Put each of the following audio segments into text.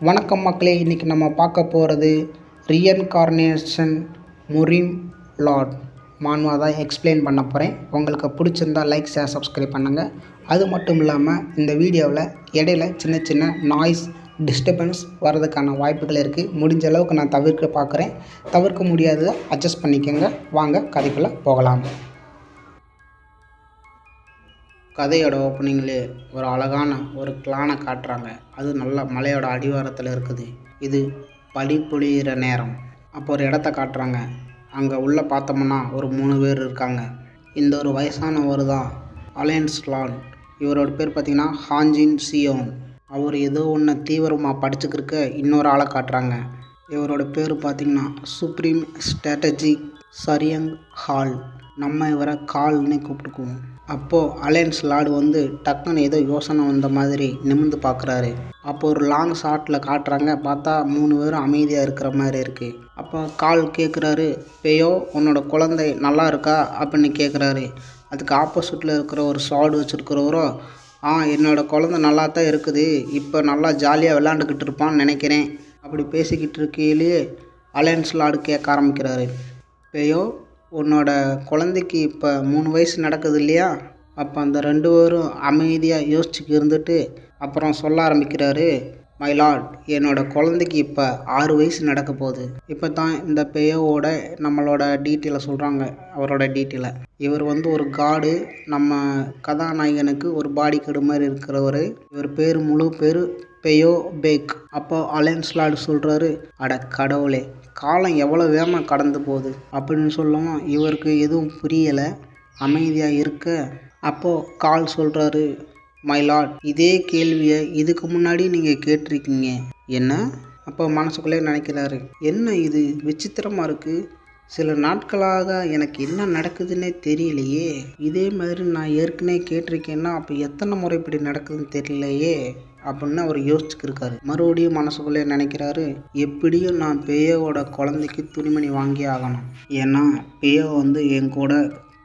வணக்கம் மக்களே, இன்றைக்கி நம்ம பார்க்க போகிறது ரீஇன்கார்னேஷன் முரீம் லார்ட் மான்வா தான் எக்ஸ்பிளைன் பண்ண போகிறேன். உங்களுக்கு பிடிச்சிருந்தால் லைக், ஷேர், சப்ஸ்கிரைப் பண்ணுங்கள். அது மட்டும் இல்லாமல் இந்த வீடியோவில் இடையில சின்ன சின்ன நாய்ஸ் டிஸ்டர்பன்ஸ் வர்றதுக்கான வாய்ப்புகள் இருக்குது. முடிஞ்ச அளவுக்கு நான் தவிர்க்க பார்க்குறேன். தவிர்க்க முடியாததை அட்ஜஸ்ட் பண்ணிக்கோங்க. வாங்க கதைக்குள்ளே போகலாம். கதையோட ஓப்பனிங்லேயே ஒரு அழகான ஒரு கிளானை காட்டுறாங்க. அது நல்ல மலையோட அடிவாரத்தில் இருக்குது. இது பனி பொழியிற நேரம். அப்போ ஒரு இடத்த காட்டுறாங்க. அங்கே உள்ளே பார்த்தோம்னா ஒரு 3 பேர் இருக்காங்க. இந்த ஒரு வயசானவர் தான் அலைன்ஸ் லார்ட். இவரோட பேர் பார்த்திங்கன்னா ஹான்ஜின் சியோன். அவர் ஏதோ ஒன்று தீவிரமாக படிச்சுக்கிருக்க இன்னொரு ஆளை காட்டுறாங்க. இவரோட பேர் பார்த்திங்கன்னா சுப்ரீம் ஸ்ட்ராட்டஜிக் சரியங் ஹால். நம்ம இவரை கால்னு கூப்பிட்டுக்குவோம். அப்போது அலைன்ஸ் லார்டு டக்குன்னு ஏதோ யோசனை வந்த மாதிரி நிமிர்ந்து பார்க்குறாரு. அப்போ ஒரு லாங் ஷாட்டில் காட்டுறாங்க. பார்த்தா 3 பேரும் அமைதியாக இருக்கிற மாதிரி இருக்குது. அப்போ கால் கேட்குறாரு, பேயோ உன்னோட குழந்தை நல்லா இருக்கா அப்படின்னு கேட்குறாரு. அதுக்கு ஆப்போசிட்டில் இருக்கிற ஒரு ஷார்டு வச்சுருக்கிறவரோ, என்னோடய குழந்தை நல்லா தான் இருக்குது, இப்போ நல்லா ஜாலியாக விளாண்டுக்கிட்டு இருப்பான்னு நினைக்கிறேன். அப்படி பேசிக்கிட்டு இருக்கையிலேயே அலைன்ஸ் லார்டு கேட்க ஆரம்பிக்கிறாரு, பேயோ உன்னோட குழந்தைக்கு இப்போ 3 வயசு நடக்குது இல்லையா? அப்போ அந்த 2 பேரும் அமைதியாக யோசிச்சுக்கு இருந்துட்டு அப்புறம் சொல்ல ஆரம்பிக்கிறாரு, மை லார்ட், என்னோடய குழந்தைக்கு இப்போ 6 வயசு நடக்க போகுது. இப்போ தான் இந்த பேயோவோட நம்மளோட டீட்டெயிலை சொல்கிறாங்க. அவரோட டீட்டெயிலை இவர் ஒரு காடு. நம்ம கதாநாயகனுக்கு ஒரு பாடி கார்டு மாதிரி இருக்கிறவர். இவர் முழு பேர் பேயோ பேக். அப்போ அலைன்ஸ் லார்டு சொல்கிறாரு, அட கடவுளே, காலம் எவ்வளோ வேகமாக கடந்து போகுது அப்படின்னு சொல்லவும் இவருக்கு எதுவும் புரியலை, அமைதியாக இருக்க. அப்போது கால் சொல்கிறாரு, மை லார்ட், இதே கேள்வியை இதுக்கு முன்னாடி நீங்கள் கேட்டிருக்கீங்க. என்ன? அப்போ மனசுக்குள்ளே நினைக்கிறாரு, என்ன இது விசித்திரமாக இருக்குது, சில நாட்களாக எனக்கு என்ன நடக்குதுன்னே தெரியலையே, இதே மாதிரி நான் ஏற்கனவே கேட்டிருக்கேன்னா அப்போ எத்தனை முறை இப்படி நடக்குதுன்னு தெரியலையே அப்படின்னு அவர் யோசிச்சுக்கிருக்காரு. மறுபடியும் மனசுக்குள்ளே நினைக்கிறாரு, எப்படியும் நான் பேயோவோட குழந்தைக்கு துணிமணி வாங்கி ஆகணும். ஏன்னா பேயோ என் கூட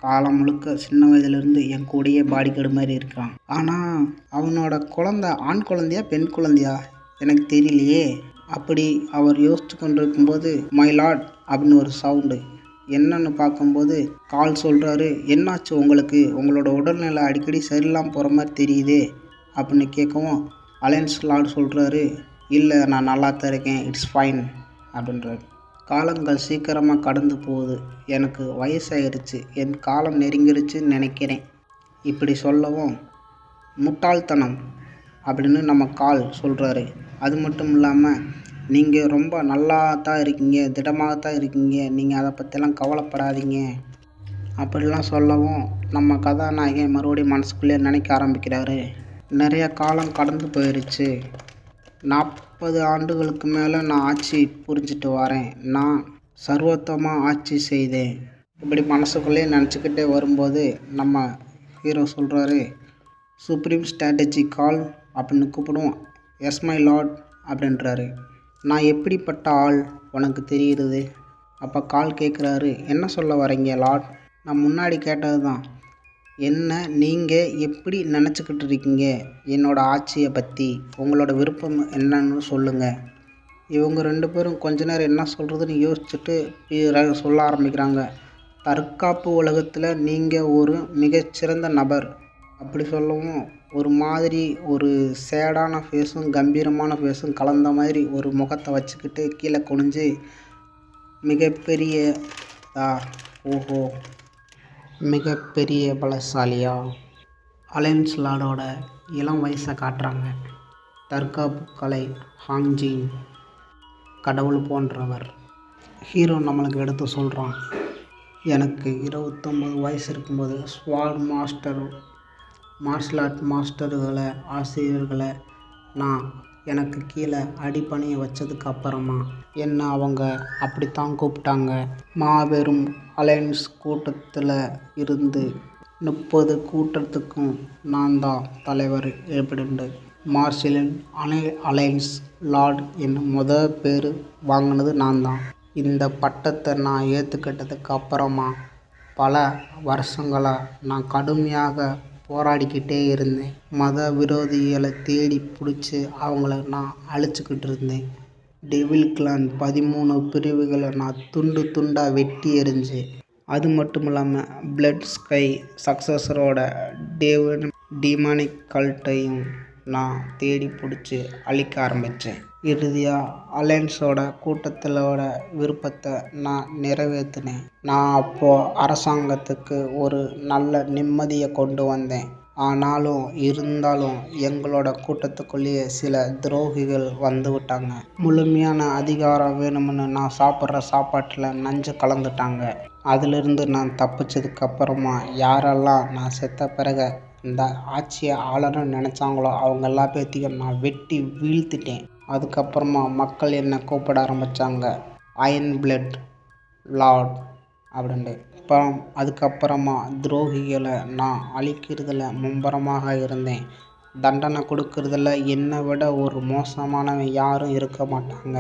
காலம் முழுக்க சின்ன வயதுலேருந்து என் கூடயே பாடி கார்டு மாதிரி இருக்கான். ஆனால் அவனோட குழந்தை ஆண் குழந்தையா பெண் குழந்தையா எனக்கு தெரியலையே. அப்படி அவர் யோசிச்சு கொண்டு இருக்கும்போது மை லார்ட் அப்படின்னு ஒரு சவுண்டு. என்னன்னு பார்க்கும்போது கால் சொல்கிறாரு, என்னாச்சு உங்களுக்கு, உங்களோட உடல்நிலை அடிக்கடி சரியில்லாமல் போகிற மாதிரி தெரியுதே அப்படின்னு கேட்கவும் அலைன்ஸ் லார்டு சொல்கிறாரு, இல்லை நான் நல்லா தான் இருக்கேன், இட்ஸ் ஃபைன் அப்படின்றாரு. காலங்கள் சீக்கிரமாக கடந்து போகுது, எனக்கு வயசாயிருச்சு, என் காலம் நெருங்கிருச்சுன்னு நினைக்கிறேன். இப்படி சொல்லவும் முட்டாள்தனம் அப்படின்னு நம்ம கால் சொல்கிறாரு. அது மட்டும் இல்லாமல் நீங்கள் ரொம்ப நல்லா தான் இருக்கீங்க, திடமாக தான் இருக்கீங்க, நீங்கள் அதை பற்றிலாம் கவலைப்படாதீங்க அப்படிலாம் சொல்லவும் நம்ம கதாநாயகன் மறுபடியும் மனசுக்குள்ளே நினைக்க ஆரம்பிக்கிறாரு, நிறைய காலம் கடந்து போயிடுச்சு, 40 ஆண்டுகளுக்கு மேலே நான் ஆட்சி புரிஞ்சிட்டு வரேன், நான் சர்வோத்தமாக ஆட்சி செய்தேன். இப்படி மனசுக்குள்ளே நினச்சிக்கிட்டே வரும்போது நம்ம ஹீரோ சொல்கிறாரு, சுப்ரீம் ஸ்ட்ராட்டஜி கால் அப்படின்னு கூப்பிடுவோம். எஸ் மை லார்ட் அப்படின்றாரு. நான் எப்படிப்பட்ட ஆள் உனக்கு தெரியுது? அப்போ கால் கேட்குறாரு, என்ன சொல்ல வரீங்க லார்ட்? நான் முன்னாடி கேட்டது தான், என்ன நீங்கள் எப்படி நினச்சிக்கிட்டு இருக்கீங்க என்னோடய ஆட்சியை பற்றி, உங்களோட விருப்பம் என்னன்னு சொல்லுங்கள். இவங்க 2 பேரும் கொஞ்ச நேரம் என்ன சொல்கிறதுன்னு யோசிச்சுட்டு சொல்ல ஆரம்பிக்கிறாங்க, தற்காப்பு உலகத்தில் நீங்கள் ஒரு மிகச்சிறந்த நபர் அப்படி சொல்லவும் ஒரு மாதிரி ஒரு சேடான ஃபேஸும் கம்பீரமான ஃபேஸும் கலந்த மாதிரி ஒரு முகத்தை வச்சுக்கிட்டு கீழே குனிஞ்சு, மிகப்பெரிய ஓஹோ மிகப்பெரிய பலசாலியா? அலைன்ஸ் லார்டோட இளம் வயசை காட்டுறாங்க. தற்காப்பு கலை ஹாங்ஜின் கடவுள் போன்றவர். ஹீரோ நம்மளுக்கு எடுத்து சொல்கிறான், எனக்கு 29 வயசு இருக்கும்போது ஸ்வாட் மாஸ்டர் மார்ஷல் ஆர்ட் மாஸ்டர்களை ஆசிரியர்களை நான் எனக்கு கீழே அடிப்பணிய வச்சதுக்கு அப்புறமா என்ன அவங்க அப்படித்தான் கூப்பிட்டாங்க. மாபெரும் அலைன்ஸ் கூட்டத்தில் இருந்து 30 கூட்டத்துக்கும் நான் தான் தலைவர் எப்படிண்டு மார்ஷலின் அலைன்ஸ் லார்ட் என்னும் பேர் வாங்கினது நான் தான். இந்த பட்டத்தை நான் ஏற்றுக்கிட்டதுக்கு அப்புறமா பல வருஷங்களாக நான் கடுமையாக போராடிக்கிட்டே இருந்தேன். மத விரோதிகளை தேடி பிடிச்சி அவங்கள நான் அழிச்சிக்கிட்டு இருந்தேன். டெவில் கிளான் 13 பிரிவுகளை நான் துண்டு துண்டாக வெட்டி எறிஞ்சேன். அது மட்டும் இல்லாமல் பிளட் ஸ்கை சக்ஸஸரோட டீமானிக் கல்ட்டையும் நான் தேடி பிடிச்சி அழிக்க ஆரம்பித்தேன். இறுதியாக அலையன்ஸோட கூட்டத்திலோட விருப்பத்தை நான் நிறைவேற்றினேன். நான் அப்போது அரசாங்கத்துக்கு ஒரு நல்ல நிம்மதியை கொண்டு வந்தேன். இருந்தாலும் எங்களோட கூட்டத்துக்குள்ளேயே சில துரோகிகள் வந்து விட்டாங்க. முழுமையான அதிகாரம் வேணும்னு நான் சாப்பிட்ற சாப்பாட்டில் நஞ்சு கலந்துட்டாங்க. அதிலிருந்து நான் தப்பிச்சதுக்கு அப்புறமா யாரெல்லாம் நான் செத்த பிறகு இந்த ஆட்சியை ஆளணும்னு நினச்சாங்களோ அவங்க எல்லா பேர்த்தையும் நான் வெட்டி வீழ்த்திட்டேன். அதுக்கப்புறமா மக்கள் என்னை கூப்பிட ஆரம்பித்தாங்க அயன் பிளட் லார்ட் அப்படின்ட்டு. அதுக்கப்புறமா துரோகிகளை நான் அழிக்கிறதுல மும்முரமாக இருந்தேன். தண்டனை கொடுக்கறதுல என்னை விட ஒரு மோசமானவன் யாரும் இருக்க மாட்டாங்க.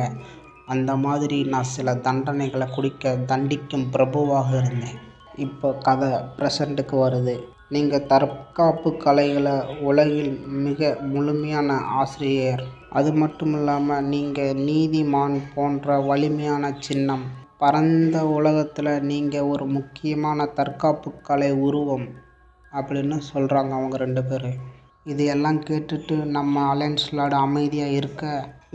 அந்த மாதிரி நான் சில தண்டனைகளை தண்டிக்கும் பிரபுவாக இருந்தேன். இப்போ கதை ப்ரெசண்ட்டுக்கு வருது. நீங்கள் தற்காப்பு கலைகளை உலகில் மிக முழுமையான ஆசிரியர். அது மட்டும் இல்லாமல் நீங்கள் நீதிமான் போன்ற வலிமையான சின்னம். பரந்த உலகத்தில் நீங்கள் ஒரு முக்கியமான தற்காப்பு கலை உருவம் அப்படின்னு சொல்கிறாங்க அவங்க 2 பேர். இதையெல்லாம் கேட்டுட்டு நம்ம அலையன்ஸ் லார்டு அமைதியாக இருக்க,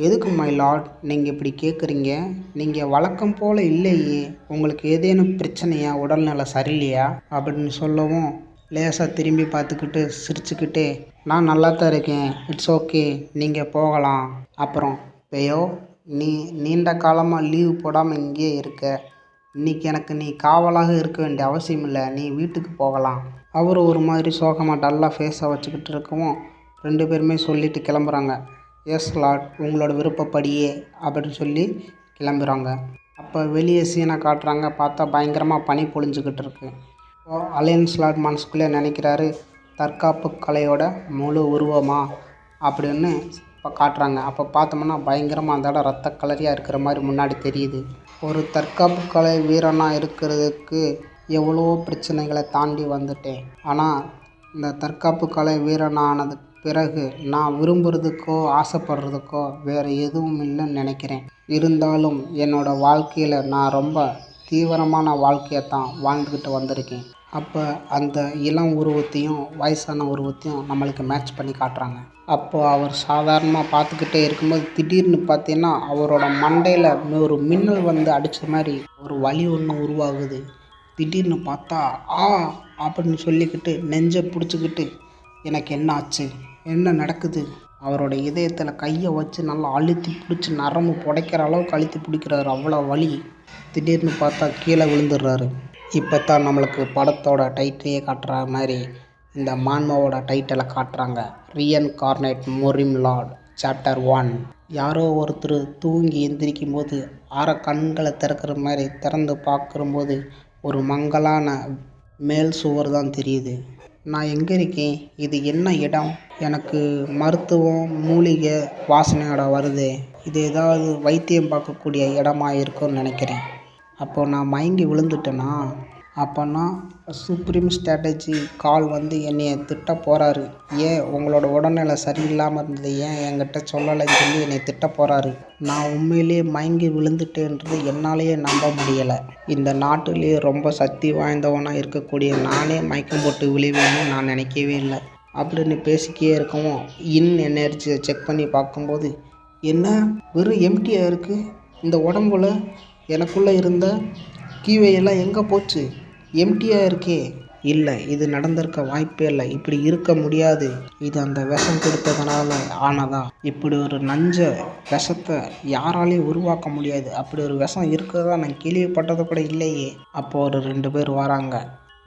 எதுக்கு மை லார்ட் நீங்கள் இப்படி கேட்குறீங்க? நீங்கள் வழக்கம் போல் இல்லையே, உங்களுக்கு ஏதேனும் பிரச்சனையா, உடல்நல சரியில்லையா அப்படின்னு சொல்லவும் லேசாக திரும்பி பார்த்துக்கிட்டு சிரிச்சுக்கிட்டே, நான் நல்லா தான் இருக்கேன், இட்ஸ் ஓகே, நீங்கள் போகலாம். அப்புறம் பெயோ, நீ நீண்ட காலமாக லீவு போடாமல் இங்கேயே இருக்க. இன்றைக்கி எனக்கு நீ காவலாக இருக்க வேண்டிய அவசியம் இல்லை, நீ வீட்டுக்கு போகலாம். அவர் ஒரு மாதிரி சோகமாக டல்லாக ஃபேஸை வச்சுக்கிட்டு இருக்கவும் 2 பேருமே சொல்லிட்டு கிளம்புறாங்க. எஸ் லார்ட், உங்களோட விருப்பப்படியே அப்படின்னு சொல்லி கிளம்புறாங்க. அப்போ வெளியே சீனை காட்டுறாங்க. பார்த்தா பயங்கரமாக பனி பொழிஞ்சிக்கிட்டு இருக்கு. அலையன்ஸ் லார்ட் மனசுக்குள்ளே நினைக்கிறாரு, தற்காப்பு கலையோட முழு உருவமா அப்படின்னு இப்போ காட்டுறாங்க. அப்போ பார்த்தோம்னா பயங்கரமாக அந்த இடம் ரத்த கலரியாக இருக்கிற மாதிரி முன்னாடி தெரியுது. ஒரு தற்காப்பு கலை வீரனாக இருக்கிறதுக்கு எவ்வளோ பிரச்சனைகளை தாண்டி வந்துட்டேன். ஆனால் இந்த தற்காப்பு கலை வீரனானது பிறகு நான் விரும்புகிறதுக்கோ ஆசைப்படுறதுக்கோ வேறு எதுவும் இல்லைன்னு நினைக்கிறேன். இருந்தாலும் என்னோடய வாழ்க்கையில் நான் ரொம்ப தீவிரமான வாழ்க்கையை தான் வாழ்ந்துக்கிட்டு வந்திருக்கேன். அப்போ அந்த இளம் உருவத்தையும் வயசான உருவத்தையும் நம்மளுக்கு மேட்ச் பண்ணி காட்டுறாங்க. அப்போது அவர் சாதாரணமாக பார்த்துக்கிட்டே இருக்கும்போது திடீர்னு பார்த்தீங்கன்னா அவரோட மண்டையில் ஒரு மின்னல் வந்து அடித்த மாதிரி ஒரு வலி ஒன்று உருவாகுது. திடீர்னு பார்த்தா அப்படின்னு சொல்லிக்கிட்டு நெஞ்சை பிடிச்சிக்கிட்டு, எனக்கு என்ன ஆச்சு, என்ன நடக்குது, அவரோட இதயத்தில் கையை வச்சு நல்லா அழுத்தி பிடிச்சி நரம்பு புடைக்கிற அளவுக்கு அழுத்தி பிடிக்கிறாரு. அவ்வளோ வலி. திடீர்னு பார்த்தா கீழே விழுந்துடுறாரு. இப்போ தான் நம்மளுக்கு படத்தோட டைட்டிலே காட்டுற மாதிரி இந்த மான்மாவோட டைட்டிலை காட்டுறாங்க. Reincarnate Murim lord chapter 1. யாரோ ஒருத்தர் தூங்கி எந்திரிக்கும் போது கண்களை திறக்கிற மாதிரி திறந்து பார்க்கும்போது ஒரு மங்கலான மேல் சுவர் தான் தெரியுது. நான் எங்கே இருக்கேன்? இது என்ன இடம்? எனக்கு மருத்துவம் மூலிகை வாசனையோட வருது. இது ஏதாவது வைத்தியம் பார்க்கக்கூடிய இடமா இருக்கும்னு நினைக்கிறேன். அப்போது நான் மயங்கி விழுந்துட்டேனா? அப்போனா சுப்ரீம் ஸ்ட்ராட்டஜி கால் வந்து என்னைய திட்ட போகிறாரு. ஏன் உங்களோட உடல்நிலை சரியில்லாமல் இருந்தது ஏன் என்கிட்ட சொல்லலைன்னு சொல்லி என்னை திட்ட போகிறாரு. நான் உண்மையிலேயே மயங்கி விழுந்துட்டேன்றது என்னாலேயே நம்ப முடியலை. இந்த நாட்டிலேயே ரொம்ப சக்தி வாய்ந்தவனாக இருக்கக்கூடிய நானே மயக்கம் போட்டு விழுவேன்னு நான் நினைக்கவே இல்லை அப்படின்னு பேசிக்கிட்டே இருக்கவும் எனர்ஜியை செக் பண்ணி பார்க்கும்போது என்ன வெறும் எம்டியாக இருக்குது. இந்த உடம்புல எனக்குள்ளே இருந்த கீவையெல்லாம் எங்கே போச்சு? எம்டியாக இருக்கே. இல்லை, இது நடந்திருக்க வாய்ப்பே இல்லை. இப்படி இருக்க முடியாது. இது அந்த விஷம் கொடுத்ததுனால ஆனதா? இப்படி ஒரு விஷத்தை யாராலையும் உருவாக்க முடியாது. அப்படி ஒரு விஷம் இருக்கிறதா நான் கேள்விப்பட்டது கூட இல்லையே. அப்போ ஒரு 2 பேர் வராங்க.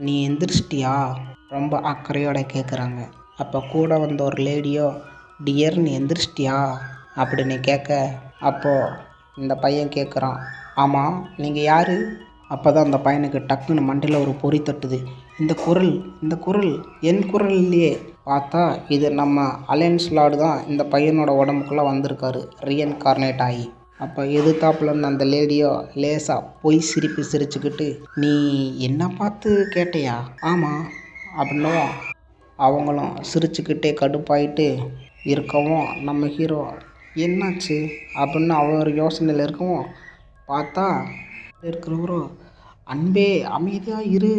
நீ எந்திரிச்சிட்டியா? ரொம்ப அக்கறையோட கேட்குறாங்க. அப்போ கூட வந்த ஒரு லேடியோ, டியர் நீ எந்திரிச்சிட்டியா அப்படின்னு கேட்க, அப்போது இந்த பையன் கேட்குறான், ஆமாம் நீங்கள் யார்? அப்போ தான் அந்த பையனுக்கு டக்குன்னு மண்டையில் ஒரு பொறி தட்டுது. இந்த குரல் என் குரல் இல்லையே. பார்த்தா இது நம்ம அலையன்ஸ் லார்டு தான் இந்த பையனோட உடம்புக்குள்ளே வந்திருக்காரு ரீஇன்கார்னேட் ஆகி. அப்போ எதிர்த்தாப்புல இருந்த அந்த லேடியோ லேசாக பொய் சிரிப்பு சிரிச்சுக்கிட்டு, நீ என்ன பார்த்து கேட்டியா? ஆமாம் அப்படின்னும், அவங்களும் சிரிச்சுக்கிட்டே கடுப்பாயிட்டு இருக்கவும் நம்ம ஹீரோ என்னாச்சு அப்படின்னு அவர் யோசனையில் இருக்கவும் பார்த்தா இருக்கிறவரும் அன்பே அமைதியாக இரு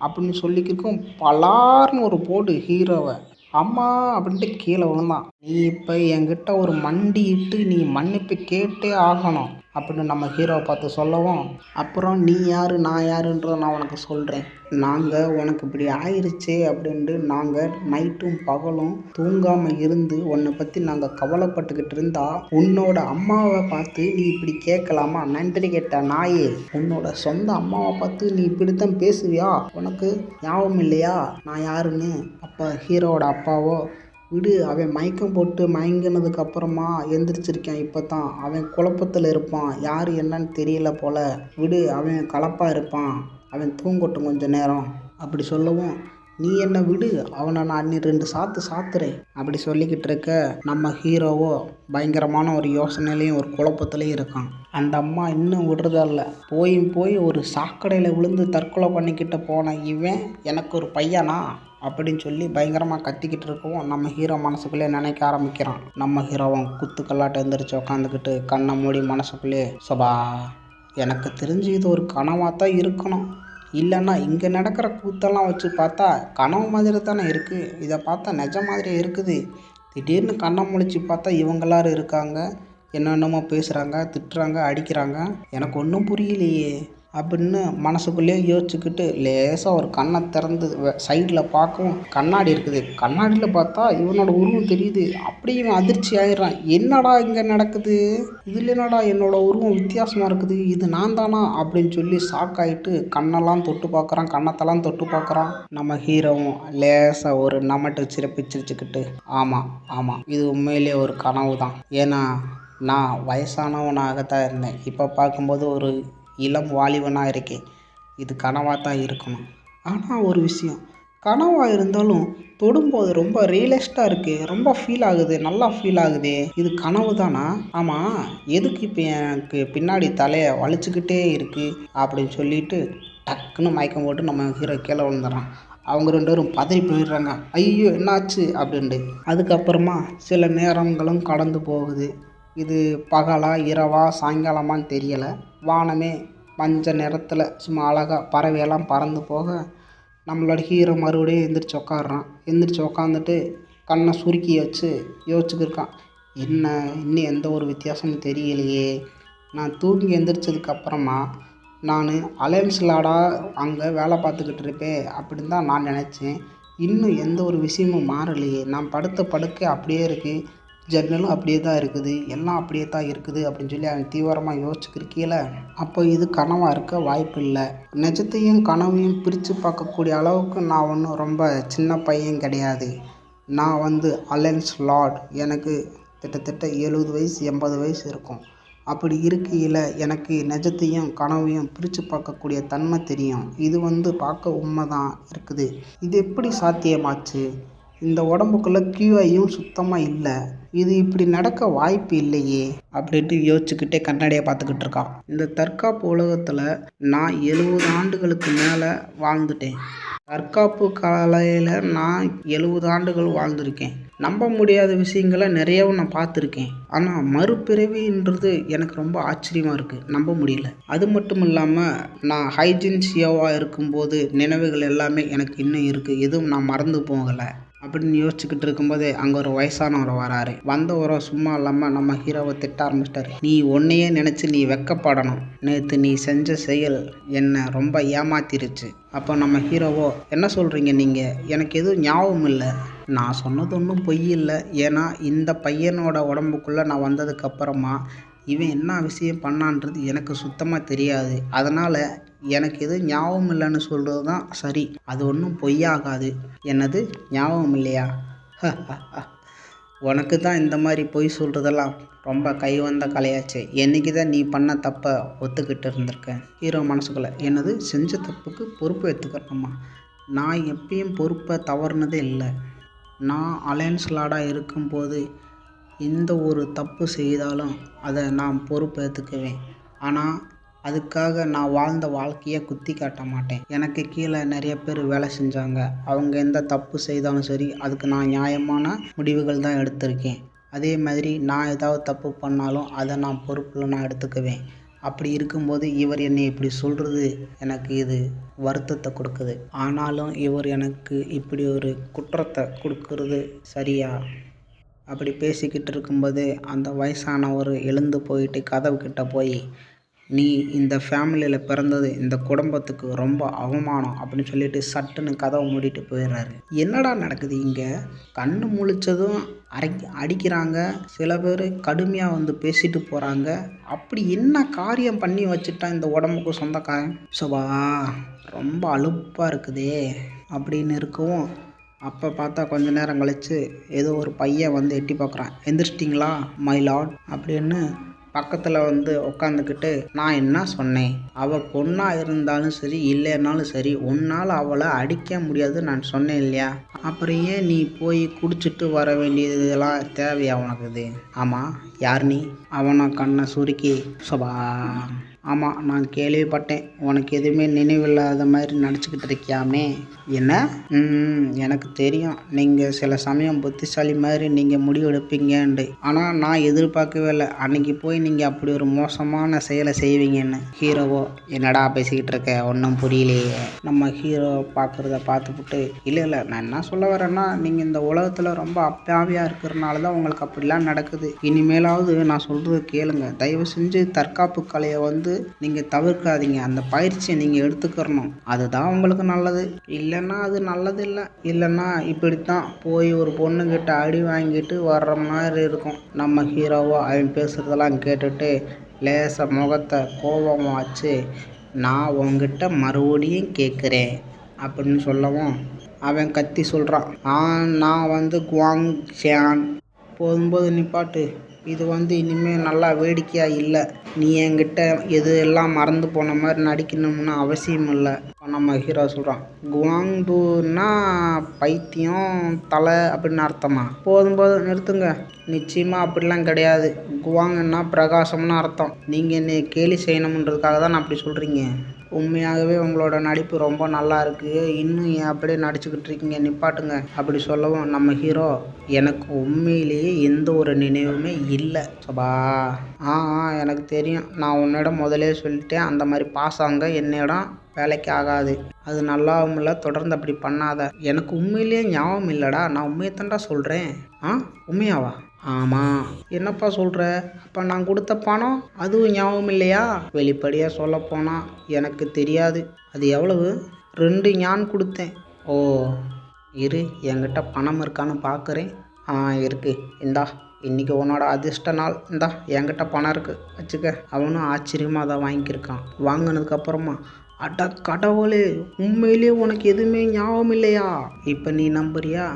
அப்படின்னு சொல்லிக்கிருக்கும் பலார்னு ஒரு போடு ஹீரோவை அம்மா அப்படின்ட்டு கீழே விழுந்தான். நீ இப்போ என்கிட்ட ஒரு மண்டியிட்டு நீ மன்னிப்பு கேட்டே ஆகணும் அப்படின்னு நம்ம ஹீரோவை பார்த்து சொல்லவும் அப்புறம் நீ யார் நான் யாருன்றதை நான் உனக்கு சொல்கிறேன். நாங்கள் உனக்கு இப்படி ஆயிடுச்சே அப்படின்ட்டு நாங்கள் நைட்டும் பகலும் தூங்காமல் இருந்து உன்னை பற்றி நாங்கள் கவலைப்பட்டுக்கிட்டு இருந்தா உன்னோட அம்மாவை பார்த்து நீ இப்படி கேட்கலாமா? நன்றி கேட்ட நாயே, உன்னோட சொந்த அம்மாவை பார்த்து நீ இப்படித்தான் பேசுவியா? உனக்கு ஞாபகம் இல்லையா நான் யாருன்னு? அப்போ ஹீரோவோட அப்பாவோ விடு, அவன் மயக்கம் போட்டு மயங்கினதுக்கு அப்புறமா எந்திரிச்சிருக்கான், இப்போ தான் அவன் குழப்பத்தில் இருப்பான், யார் என்னன்னு தெரியல போல, விடு, அவன் கலப்பாக இருப்பான், அவன் தூங்கட்டும் கொஞ்ச நேரம் அப்படி சொல்லவும் நீ என்ன விடு, அவனை நான் நீ 2 சாத்து சாத்துறேன் அப்படி சொல்லிக்கிட்டு இருக்க நம்ம ஹீரோவோ பயங்கரமான ஒரு யோசனையிலையும் ஒரு குழப்பத்துலேயும் இருக்கான். அந்த அம்மா இன்னும் விடுறதில்ல. போய் ஒரு சாக்கடையில் விழுந்து தற்கொலை பண்ணிக்கிட்டு போன இவன் எனக்கு ஒரு பையனா அப்படின்னு சொல்லி பயங்கரமாக கத்திக்கிட்டு இருக்கவும் நம்ம ஹீரோ மனசுக்குள்ளே நினைக்க ஆரம்பிக்கிறான். நம்ம ஹீரோவும் குத்துக்கல்லாட்ட எழுந்திரிச்சு உட்காந்துக்கிட்டு கண்ணை மூடி மனசுக்குள்ளே சபா, எனக்கு தெரிஞ்சு இது ஒரு கனவாக தான் இருக்கணும், இல்லைன்னா இங்கே நடக்கிற கூத்தெல்லாம் வச்சு பார்த்தா கனவு மாதிரி தானே இருக்குது, இதை பார்த்தா நிஜ மாதிரியே இருக்குது, திடீர்னு கண்ணை முழிச்சு பார்த்தா இவங்களாரும் இருக்காங்க, என்னென்னமோ பேசுகிறாங்க, திட்டுறாங்க, அடிக்கிறாங்க, எனக்கு ஒன்றும் புரியலையே அப்படின்னு மனசுக்குள்ளேயே யோசிச்சுக்கிட்டு லேசாக ஒரு கண்ணை திறந்து சைடில் பார்க்கவும் கண்ணாடி இருக்குது. கண்ணாடியில் பார்த்தா இவனோட உருவம் தெரியுது. அப்படியே இவன் அதிர்ச்சி ஆயிடுறான். என்னடா இங்கே நடக்குது, இதில் என்னடா என்னோட உருவம் வித்தியாசமாக இருக்குது, இது நான் தானா அப்படின்னு சொல்லி ஷாக் ஆகிட்டு கண்ணெல்லாம் தொட்டு பார்க்குறான், கண்ணத்தெல்லாம் தொட்டு பார்க்குறான். நம்ம ஹீரோவும் லேசாக ஒரு நமட்டு சிரிச்சுக்கிட்டு ஆமாம் இது உண்மையிலேயே ஒரு கனவு தான், ஏன்னா நான் வயசானவனாகத்தான் இருந்தேன், இப்போ பார்க்கும்போது ஒரு இளம் வாலிபனாக இருக்கேன், இது கனவாக தான் இருக்கணும். ஆனால் ஒரு விஷயம், கனவாக இருந்தாலும் தொடும்போது ரொம்ப ரியலிஸ்டாக இருக்குது, ரொம்ப ஃபீல் ஆகுது, நல்லா ஃபீல் ஆகுது, இது கனவு தானா? ஆமாம், எதுக்கு இப்போ எனக்கு பின்னாடி தலையை வலிச்சுக்கிட்டே இருக்குது அப்படின்னு சொல்லிட்டு டக்குன்னு மயக்கம் போட்டு நம்ம ஹீரோ கீழே விழுந்துடுறான். அவங்க 2 பேரும் பதறி போயிடுறாங்க. ஐயோ என்னாச்சு அப்படின்ட்டு. அதுக்கப்புறமா சில நேரங்களும் கடந்து போகுது. இது பகலா இரவா சாயங்காலமான்னு தெரியலை. வானமே மஞ்ச நிறத்தில் சும்மா அழகாக பறவையெல்லாம் பறந்து போக நம்மளோட ஹீரோ மறுபடியும் எந்திரிச்சு உட்காடுறான். எந்திரிச்சு உட்காந்துட்டு கண்ணை சுருக்கி வச்சு யோசிச்சுக்கிருக்கான். என்ன இன்னும் எந்த ஒரு வித்தியாசமும் தெரியலையே, நான் தூங்கி எந்திரிச்சதுக்கப்புறமா நான் அலையன்ஸ் லாடாக அங்கே வேலை பார்த்துக்கிட்டு இருப்பேன் அப்படின்னு தான் நான் நினச்சேன். இன்னும் எந்த ஒரு விஷயமும் மாறலையே, நான் படுத்த படுக்கை அப்படியே இருக்குது, ஜன்னலும் அப்படியே தான் இருக்குது, எல்லாம் அப்படியே தான் இருக்குது அப்படின்னு சொல்லி அவன் தீவிரமாக யோசிச்சுக்கிருக்கீல. அப்போ இது கனவாக இருக்க வாய்ப்பு இல்லை. நிஜத்தையும் கனவையும் பிரித்து பார்க்கக்கூடிய அளவுக்கு நான் ஒன்றும் ரொம்ப சின்ன பையன் கிடையாது. நான் அலையன்ஸ் லார்ட், எனக்கு கிட்டத்தட்ட 70 வயசு 80 வயசு இருக்கும். அப்படி இருக்கையில் எனக்கு நிஜத்தையும் கனவையும் பிரித்து பார்க்கக்கூடிய தன்மை தெரியும். இது பார்க்க உண்மை தான் இருக்குது. இது எப்படி சாத்தியமாச்சு? இந்த உடம்புக்குள்ளே கியூஐயும் சுத்தமாக இல்லை, இது இப்படி நடக்க வாய்ப்பு இல்லையே அப்படின்ட்டு யோசிச்சுக்கிட்டே கண்ணாடியை பார்த்துக்கிட்டு இருக்கான். இந்த தற்காப்பு உலகத்தில் நான் 70 ஆண்டுகளுக்கு மேலே வாழ்ந்துட்டேன். தற்காப்பு கலையில் நான் 70 ஆண்டுகள் வாழ்ந்திருக்கேன். நம்ப முடியாத விஷயங்களை நிறையவும் நான் பார்த்துருக்கேன். ஆனால் மறுபிறவின்றது எனக்கு ரொம்ப ஆச்சரியமாக இருக்குது, நம்ப முடியல. அது மட்டும் இல்லாமல் நான் ஹைஜீன் சியோவாக இருக்கும்போது நினைவுகள் எல்லாமே எனக்கு இன்னும் இருக்குது, எதுவும் நான் மறந்து போகலை அப்படின்னு யோசிச்சுக்கிட்டு இருக்கும்போதே அங்கே ஒரு வயசானவர் வராரு. வந்தவரை சும்மா இல்லாமல் நம்ம ஹீரோவை திட்ட ஆரம்பிச்சிட்டாரு. நீ உன்னையே நினச்சி நீ வெக்கப்படணும், நேற்று நீ செஞ்ச செயல் என்னை ரொம்ப ஏமாத்திருச்சு. அப்போ நம்ம ஹீரோவோ என்ன சொல்கிறீங்க நீங்கள், எனக்கு எதுவும் ஞாபகம் இல்லை, நான் சொன்னது ஒன்றும் பொய் இல்லை, ஏன்னா இந்த பையனோட உடம்புக்குள்ளே நான் வந்ததுக்கப்புறமா இவன் என்ன விஷயம் பண்ணான்றது எனக்கு சுத்தமாக தெரியாது, அதனால் எனக்கு எதுவும் ஞாபகம் இல்லைன்னு சொல்கிறது தான் சரி, அது ஒன்றும் பொய்யாகாது. என்னது ஞாபகம் இல்லையா? உனக்கு தான் இந்த மாதிரி பொய் சொல்கிறதெல்லாம் ரொம்ப கைவந்த கலையாச்சே, என்றைக்கு தான் நீ பண்ண தப்பை ஒத்துக்கிட்டு இருந்திருக்கேன். ஹீரோ மனசுக்குள்ளே என்னது செஞ்ச தப்புக்கு பொறுப்பு எடுத்துக்கணுமா? நான் எப்பயும் பொறுப்பை தவறுனதே இல்லை. நான் அலையன்ஸ் லார்டாக இருக்கும்போது எந்த ஒரு தப்பு செய்தாலும் அதை நான் பொறுப்பு ஏற்றுக்குவேன். ஆனால் அதுக்காக நான் வாழ்ந்த வாழ்க்கையை குத்தி காட்ட மாட்டேன். எனக்கு கீழே நிறைய பேர் வேலை செஞ்சாங்க. அவங்க எந்த தப்பு செய்தாலும் சரி, அதுக்கு நான் நியாயமான முடிவுகள் தான் எடுத்திருக்கேன். அதே மாதிரி நான் ஏதாவது தப்பு பண்ணாலும் அதை நான் பொறுப்பில் நான் எடுத்துக்குவேன். அப்படி இருக்கும்போது இவர் என்னை இப்படி சொல்கிறது எனக்கு இது வருத்தத்தை கொடுக்குது. ஆனாலும் இவர் எனக்கு இப்படி ஒரு குற்றத்தை கொடுக்கறது சரியா? அப்படி பேசிக்கிட்டு இருக்கும்போது அந்த வயசானவர் எழுந்து போயிட்டு கதவு கிட்ட போய், நீ இந்த ஃபேமிலியில் பிறந்தது இந்த குடும்பத்துக்கு ரொம்ப அவமானம் அப்படின்னு சொல்லிட்டு சட்டுன்னு கதவை மூடிட்டு போயிடுறாரு. என்னடா நடக்குது இங்கே? கண்ணு முழிச்சதும் அடிக்கிறாங்க, சில பேர் கடுமையாக வந்து பேசிட்டு போகிறாங்க. அப்படி என்ன காரியம் பண்ணி வச்சுட்டா இந்த உடம்புக்கு சொந்தக்காரன்? சபா, ரொம்ப அலுப்பாக இருக்குதே அப்படின்னு இருக்கவும், அப்போ பார்த்தா கொஞ்ச நேரம் கழித்து ஏதோ ஒரு பையன் வந்து எட்டி பார்க்குறான். எந்திரிச்சிட்டிங்களா மை லார்ட் அப்படின்னு பக்கத்தில் வந்து உட்காந்துக்கிட்டு, நான் என்ன சொன்னேன்? அவள் பொண்ணாக இருந்தாலும் சரி இல்லைன்னாலும் சரி, உன்னால் அவளை அடிக்க முடியாது நான் சொன்னேன் இல்லையா? அப்புறம் ஏன் நீ போய் குடிச்சிட்டு வர வேண்டியதெல்லாம் தேவையா உனக்கு? இது ஆமாம், யார் நீ? அவனை கண்ணை சுருக்கி, சபா, ஆமாம் நான் கேள்விப்பட்டேன், உனக்கு எதுவுமே நினைவில்லாத மாதிரி நடிச்சுக்கிட்டு இருக்கியாமே. என்ன? எனக்கு தெரியும், நீங்கள் சில சமயம் புத்திசாலி மாதிரி நீங்கள் முடிவு எடுப்பீங்கன்ட்டு. ஆனால் நான் எதிர்பார்க்கவே இல்லை அன்றைக்கி போய் நீங்கள் அப்படி ஒரு மோசமான செயலை செய்வீங்கன்னு. ஹீரோவோ, என்னடா பேசிக்கிட்டு இருக்க, ஒன்றும் புரியலையே. நம்ம ஹீரோ பார்க்குறத பார்த்துப்புட்டு, இல்லை நான் என்ன சொல்ல வரேன்னா, நீங்கள் இந்த உலகத்தில் ரொம்ப அப்பாவியாக இருக்கிறனால தான் உங்களுக்கு அப்படிலாம் நடக்குது. இனிமேலாவது நான் சொல்கிறது கேளுங்க. தயவு செஞ்சு தற்காப்பு கலையை வந்து நீங்கள் தவிர்க்காதீங்க. அந்த பயிற்சியை நீங்கள் எடுத்துக்கிறணும். அதுதான் உங்களுக்கு நல்லது. இல்லைன்னா அது நல்லது இல்லை. இல்லைன்னா இப்படித்தான் போய் ஒரு பொண்ணுக்கிட்ட அடி வாங்கிட்டு வர்ற மாதிரி இருக்கும். நம்ம ஹீரோவோ அவன் பேசுகிறதெல்லாம் கேட்டுட்டு லேசாக முகத்தை கோபமாக வச்சு, நான் உங்ககிட்ட மறுபடியும் கேட்குறேன் அப்படின்னு சொல்லவும், அவன் கத்தி சொல்கிறான், நான் வந்து குவாங் ஷியான். போதும்போது நிப்பாட்டு. இது வந்து இனிமேல் நல்லா வேடிக்கையாக இல்லை. நீ என்கிட்ட எது எல்லாம் மறந்து போன மாதிரி நடிக்கணும்னு அவசியம் இல்லை. நம்ம ஹீரோ சொல்கிறான், குவாங்பூன்னா பைத்தியம் தலை அப்படின்னு அர்த்தமா? போதும்போது நிறுத்துங்க. நிச்சயமாக அப்படிலாம் கிடையாது. குவாங்கன்னா பிரகாசம்னு அர்த்தம். நீங்கள் என்னை கேலி செய்யணுன்றதுக்காக தான் நான் அப்படி சொல்கிறீங்க. உண்மையாகவே உங்களோட நடிப்பு ரொம்ப நல்லா இருக்குது. இன்னும் ஏன் அப்படியே நடிச்சுக்கிட்டு இருக்கீங்க? நிப்பாட்டுங்க அப்படி சொல்லவும், நம்ம ஹீரோ, எனக்கு உண்மையிலேயே எந்த ஒரு நினைவுமே இல்லை சபா. எனக்கு தெரியும், நான் உன்னிடம் முதலே சொல்லிட்டேன், அந்த மாதிரி பாசாங்க என்னிடம் வேலைக்கு ஆகாது. அது நல்லாவும் இல்லை, தொடர்ந்து அப்படி பண்ணாத. எனக்கு உண்மையிலேயே ஞாபகம் இல்லைடா, நான் உண்மையத்தான்டா சொல்கிறேன். உண்மையாவா? ஆமாம். என்னப்பா சொல்கிற? அப்போ நான் கொடுத்த பணம் அதுவும் ஞாபகம் இல்லையா? வெளிப்படையாக சொல்லப்போனால் எனக்கு தெரியாது. அது எவ்வளவு? 2 ஞான் கொடுத்தேன். ஓ, இரு, என்கிட்ட பணம் இருக்கான்னு பார்க்குறேன். இருக்கு, இந்தா, இன்றைக்கி உன்னோட அதிர்ஷ்ட நாள், இந்தா என்கிட்ட பணம் இருக்குது, வச்சுக்க. அவனும் ஆச்சரியமாக அதை வாங்கியிருக்கான். வாங்கினதுக்கப்புறமா, அட கடவுளே, உண்மையிலே உனக்கு எதுவுமே ஞாபகம் இல்லையா? இப்போ நீ நம்புறியா?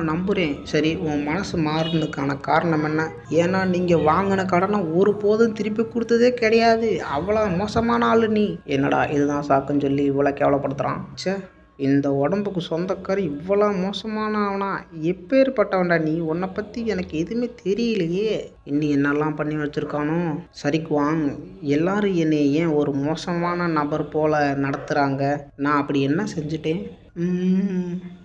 நம்புகிறேன். சரி, உன் மனசு மாறுனதுக்கான காரணம் என்ன? ஏன்னா நீங்கள் வாங்கின கடனை ஒருபோதும் திருப்பி கொடுத்ததே கிடையாது. அவ்வளோ மோசமான ஆள் நீ. என்னடா இதுதான் சாக்குன்னு சொல்லி இவ்வளோ கேவலப்படுத்துகிறான்? இந்த உடம்புக்கு சொந்தக்கார இவ்வளோ மோசமானவனா? எப்பேற்பட்டவன்டா நீ? உன்னை பற்றி எனக்கு எதுவுமே தெரியலையே. இன்னும் என்னெல்லாம் பண்ணி வச்சுருக்கானோ? சரிக்கு வாங்க. எல்லாரும் என்னை ஏன் ஒரு மோசமான நபர் போல் நடத்துகிறாங்க? நான் அப்படி என்ன செஞ்சுட்டேன்?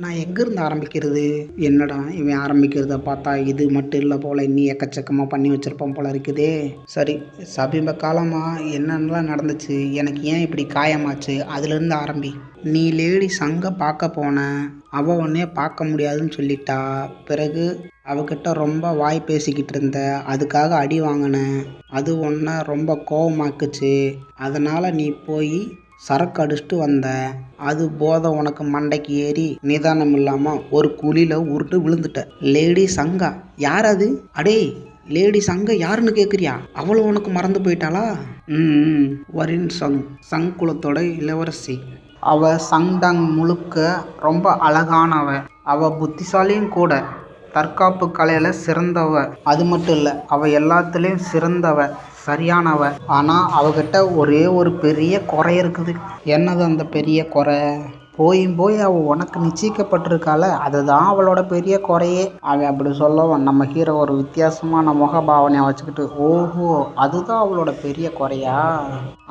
நான் எங்கேருந்து ஆரம்பிக்கிறது? என்னடா இவன் ஆரம்பிக்கிறத பார்த்தா இது மட்டும் இல்லை போல், இன்னி எக்கச்சக்கமாக பண்ணி வச்சுருப்பான் போல் இருக்குதே. சரி, சமீப காலமாக என்னென்னலாம் நடந்துச்சு, எனக்கு ஏன் இப்படி காயமாச்சு, அதுலேருந்து ஆரம்பி. நீ லேடி சங்கை பார்க்க போன, அவள் உன்னைய பார்க்க முடியாதுன்னு சொல்லிட்டா. பிறகு அவகிட்ட ரொம்ப வாய் பேசிக்கிட்டு இருந்த, அதுக்காக அடி வாங்கினேன். அது உன்னை ரொம்ப கோபமாக்குச்சு. அதனால் நீ போய் சரக்கு அடிச்சுட்டு வந்த. அது போதை உனக்கு மண்டைக்கு ஏறி நிதானம் இல்லாமல் ஒரு குழியில் உருட்டு விழுந்துட்ட. லேடி சங்கா? யார் அது? அடே, லேடி சங்கா யாருன்னு கேட்குறியா? அவளும் உனக்கு மறந்து போயிட்டாளா? வரின் சங் குலத்தோட இளவரசி. அவள் சங்டாங் முழுக்க ரொம்ப அழகானவ. அவள் புத்திசாலியும் கூட. தற்காப்பு கலையில் சிறந்தவ. அது மட்டும் இல்லை, அவள் எல்லாத்துலேயும் சிறந்தவ, சரியானவ. ஆனால் அவகிட்ட ஒரே ஒரு பெரிய குறை இருக்குது. என்னது அந்த பெரிய குறை? போய் அவள் உனக்கு நிச்சயிக்கப்பட்டிருக்கால, அதுதான் அவளோட பெரிய குறையே. அவன் அப்படி சொல்லவும் நம்ம ஹீரோ ஒரு வித்தியாசமான முகபாவனையை வச்சுக்கிட்டு, ஓஹோ அதுதான் அவளோட பெரிய குறையா?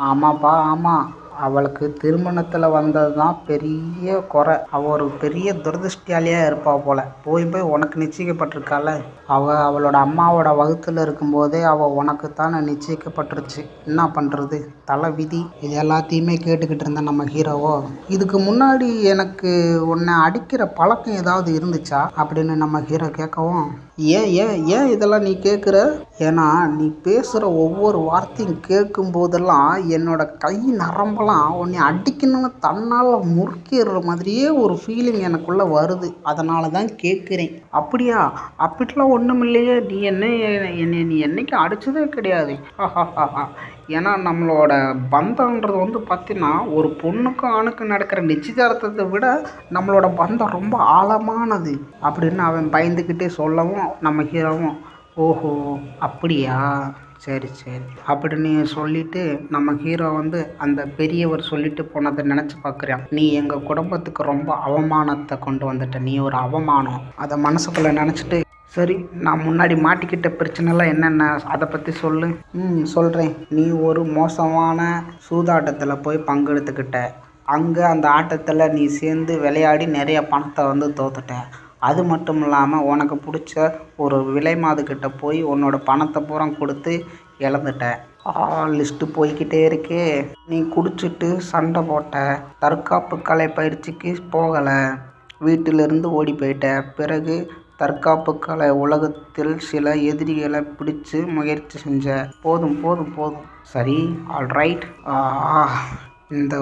ஆமாப்பா ஆமாம், அவளுக்கு திருமணத்தில் வந்தது தான் பெரிய குறை. அவள் ஒரு பெரிய துரதிருஷ்டியாலியாக இருப்பாள் போல். போய் உனக்கு நிச்சயிக்கப்பட்டிருக்கால, அவளோட அம்மாவோட வகுத்தில் இருக்கும்போதே அவள் உனக்கு தானே நிச்சயிக்கப்பட்டுருச்சு. என்ன பண்ணுறது, தலை விதி. இது எல்லாத்தையுமே கேட்டுக்கிட்டு இருந்த நம்ம ஹீரோவோ, இதுக்கு முன்னாடி எனக்கு உன்னை அடிக்கிற பழக்கம் ஏதாவது இருந்துச்சா அப்படின்னு நம்ம ஹீரோ கேட்கவும், ஏன் ஏன் ஏன் இதெல்லாம் நீ கேட்குற? ஏன்னா நீ பேசுகிற ஒவ்வொரு வார்த்தையும் கேட்கும் போதெல்லாம் என்னோட கை நரம்பெல்லாம் உன்னை அடிக்கணும்னு தன்னால் முறுக்கிடுற மாதிரியே ஒரு ஃபீலிங் எனக்குள்ளே வருது. அதனால தான் கேட்குறேன். அப்படியா? அப்படிலாம் ஒன்றும் இல்லையே, நீ என்னைக்கு அடித்ததே கிடையாது. ஏன்னா நம்மளோட பந்தம்ன்றது பார்த்தீங்கன்னா, ஒரு பொண்ணுக்கும் ஆணுக்கும் நடக்கிற நிச்சயதார்த்தத்தை விட நம்மளோட பந்தம் ரொம்ப ஆழமானது அப்படின்னு அவன் பயந்துக்கிட்டே சொல்லவும் நம்ம ஹீரோவும், ஓஹோ அப்படியா, சரி அப்படின்னு சொல்லிட்டு நம்ம ஹீரோ அந்த பெரியவர் சொல்லிட்டு போனதை நினச்சி பார்க்குறான். நீ எங்கள் குடும்பத்துக்கு ரொம்ப அவமானத்தை கொண்டு வந்துட்ட, நீ ஒரு அவமானம். அதை மனசுக்குள்ளே நினச்சிட்டு, சரி நான் முன்னாடி மாட்டிக்கிட்ட பிரச்சனைலாம் என்னென்ன அதை பற்றி சொல்லு. சொல்கிறேன். நீ ஒரு மோசமான சூதாட்டத்தில் போய் பங்கெடுத்துக்கிட்ட. அங்கே அந்த ஆட்டத்தில் நீ சேர்ந்து விளையாடி நிறைய பணத்தை தோத்துட்ட. அது மட்டும் இல்லாமல் உனக்கு பிடிச்ச ஒரு விலைமாதுக்கிட்ட போய் உன்னோட பணத்தை பூரா கொடுத்து இழந்துட்ட. லிஸ்ட்டு போய்கிட்டே இருக்கே. நீ குடிச்சிட்டு சண்டை போட்ட, தற்காப்பு கலை பயிற்சிக்கு போகலை, வீட்டிலிருந்து ஓடி போயிட்ட. பிறகு தற்காப்பு கலை உலகத்தில் சில எதிரிகளை பிடிச்சு முயற்சி செஞ்ச. போதும் சரி, ஆல்ரைட். இந்த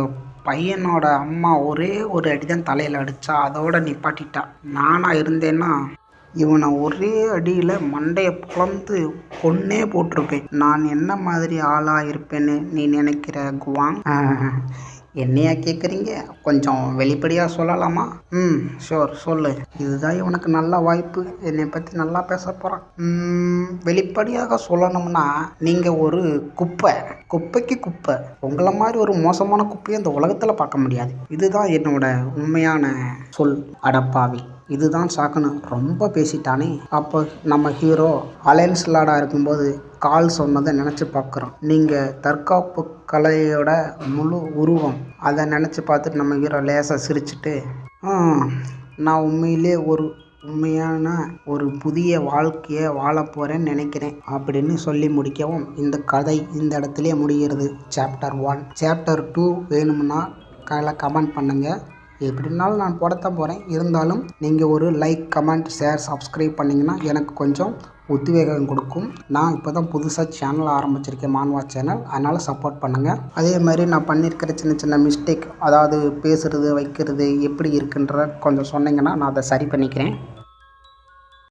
பையனோட அம்மா ஒரே ஒரு அடிதான் தலையில் அடித்தா, அதோட நிப்பாட்டிட்டா. நானாக இருந்தேன்னா இவனை ஒரே அடியில் மண்டையை பொளந்து கொன்னே போட்டிருப்பேன். நான் என்ன மாதிரி ஆளாக இருப்பேன்னு நீ நினைக்கிற குவாங்? என்னையா கேட்குறீங்க? கொஞ்சம் வெளிப்படையாக சொல்லலாமா? ஷோர் சொல்லு. இதுதான் இவனுக்கு நல்ல வாய்ப்பு, என்னை பற்றி நல்லா பேச போகிறான். வெளிப்படையாக சொல்லணும்னா நீங்கள் ஒரு குப்பைக்கு குப்பை. உங்களை மாதிரி ஒரு மோசமான குப்பையை இந்த உலகத்தில் பார்க்க முடியாது. இதுதான் என்னோட உண்மையான சொல். அடப்பாவி, இதுதான் சாக்குன்னு ரொம்ப பேசிட்டானே. அப்போ நம்ம ஹீரோ அலையன்ஸ் லார்டாக இருக்கும்போது கால் சொன்னதை நினச்சி பார்க்குறோம். நீங்கள் தற்காப்பு கலையோட முழு உருவம், அதை நினச்சி பார்த்துட்டு நம்ம ஹீரோ லேசாக சிரிச்சுட்டு, நான் உண்மையிலே உண்மையான ஒரு புதிய வாழ்க்கையை வாழ போகிறேன்னு நினைக்கிறேன் அப்படின்னு சொல்லி முடிக்கவும் இந்த கதை இந்த இடத்துலையே முடிகிறது. சாப்டர் 1. சாப்டர் 2 வேணும்னா கமெண்ட் பண்ணுங்கள். எப்படினாலும் நான் போடத்தான் போகிறேன். இருந்தாலும் நீங்கள் ஒரு லைக், கமெண்ட், ஷேர், சப்ஸ்கிரைப் பண்ணிங்கன்னா எனக்கு கொஞ்சம் உத்வேகம் கொடுக்கும். நான் இப்போ தான் புதுசாக சேனல் ஆரம்பிச்சிருக்கேன், மான்வா சேனல். அதனால் சப்போர்ட் பண்ணுங்கள். அதே மாதிரி நான் பண்ணியிருக்கிற சின்ன மிஸ்டேக், அதாவது பேசுகிறது வைக்கிறது எப்படி இருக்குன்ற கொஞ்சம் சொன்னீங்கன்னா நான் அதை சரி பண்ணிக்கிறேன்.